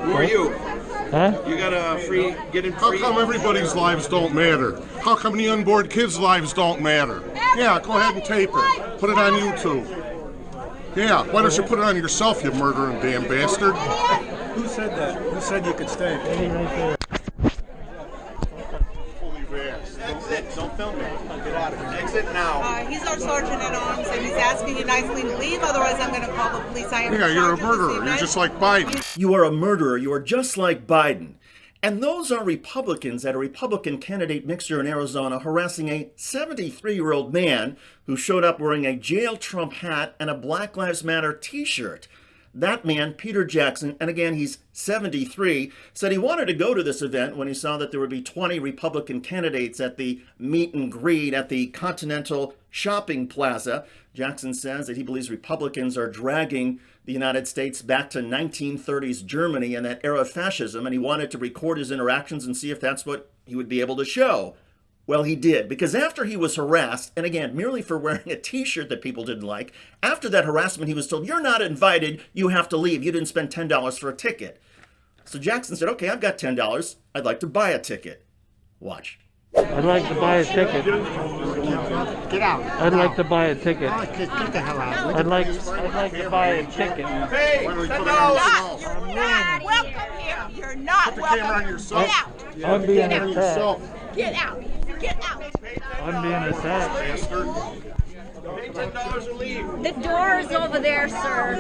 Who are you? Huh? You got a free, get in free? How come everybody's lives don't matter? How come the unborn kids' lives don't matter? Yeah, go ahead and tape it. Put it on YouTube. Yeah, why don't you put it on yourself, you murdering damn bastard? Who said that? Who said you could stay? Holy vast. Exit, don't film me. Get out of here. Exit now. He's our sergeant at arms, and he's asking you nicely to leave. Otherwise, I'm going to call the police. I am. Yeah, you're a murderer. You're just like Biden. You are a murderer. You are just like Biden. And those are Republicans at a Republican candidate mixer in Arizona harassing a 73-year-old man who showed up wearing a Jail Trump hat and a Black Lives Matter t-shirt. That man, Peter Jackson, and again, he's 73, said he wanted to go to this event when he saw that there would be 20 Republican candidates at the meet and greet at the Continental Shopping Plaza. Jackson says that he believes Republicans are dragging the United States back to 1930s Germany and that era of fascism, and he wanted to record his interactions and see if that's what he would be able to show. Well, he did, because after he was harassed, and again, merely for wearing a t-shirt that people didn't like, after that harassment, he was told, "You're not invited, you have to leave. You didn't spend $10 for a ticket." So Jackson said, "Okay, I've got $10. I'd like to buy a ticket." Watch. I'd like to buy a ticket. Get out. I'd like to buy a ticket. Get the hell out. I'd like to buy a ticket. Hey, Why don't you $10. put it on yourself? You're not welcome here. You're not Put the camera on welcome. yourself. Get out. I'm being Put it on attacked. yourself. Get out. Get out. I'm being attacked. Bastard. Pay $10 or leave. The door's over there, sir.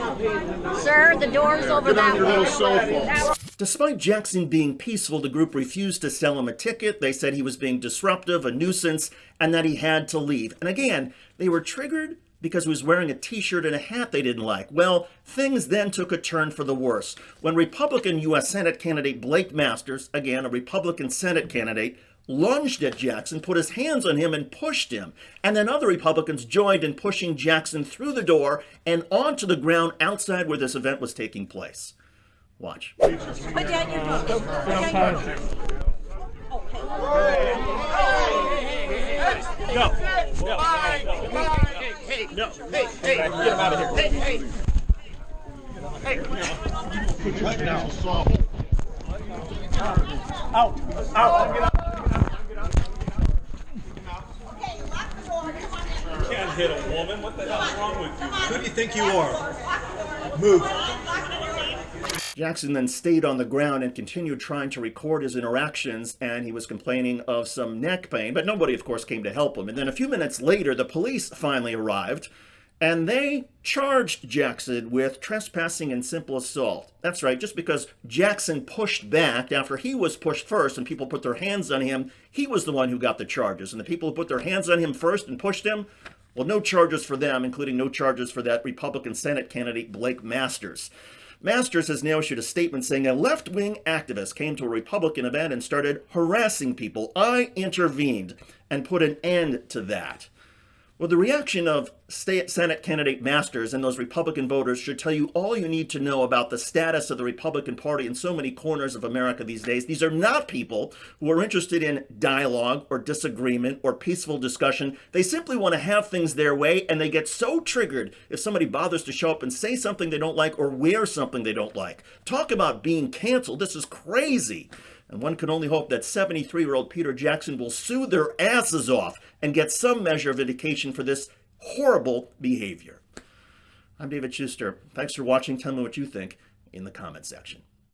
Sir, the door's over Get on that your way. little cell phone. Despite Jackson being peaceful, the group refused to sell him a ticket. They said he was being disruptive, a nuisance, and that he had to leave. And again, they were triggered because he was wearing a t-shirt and a hat they didn't like. Well, things then took a turn for the worse when Republican U.S. Senate candidate Blake Masters, again a Republican Senate candidate, lunged at Jackson, put his hands on him and pushed him. And then other Republicans joined in pushing Jackson through the door and onto the ground outside where this event was taking place. Watch. Put down your phone. Put down your phone. Can't hit a woman. What the hell's wrong with you? Who do you think you are? Move. Jackson then stayed on the ground and continued trying to record his interactions, and he was complaining of some neck pain, but nobody, of course, came to help him. And then a few minutes later, the police finally arrived, and they charged Jackson with trespassing and simple assault. That's right, just because Jackson pushed back after he was pushed first and people put their hands on him, he was the one who got the charges. And the people who put their hands on him first and pushed him, well, no charges for them, including no charges for that Republican Senate candidate, Blake Masters. Masters has now issued a statement saying a left-wing activist came to a Republican event and started harassing people. I intervened and put an end to that. Well, the reaction of Senate candidate Masters and those Republican voters should tell you all you need to know about the status of the Republican Party in so many corners of America these days. These are not people who are interested in dialogue or disagreement or peaceful discussion. They simply want to have things their way, and they get so triggered if somebody bothers to show up and say something they don't like or wear something they don't like. Talk about being canceled. This is crazy. And one can only hope that 73-year-old Peter Jackson will sue their asses off and get some measure of vindication for this horrible behavior. I'm David Shuster. Thanks for watching. Tell me what you think in the comment section.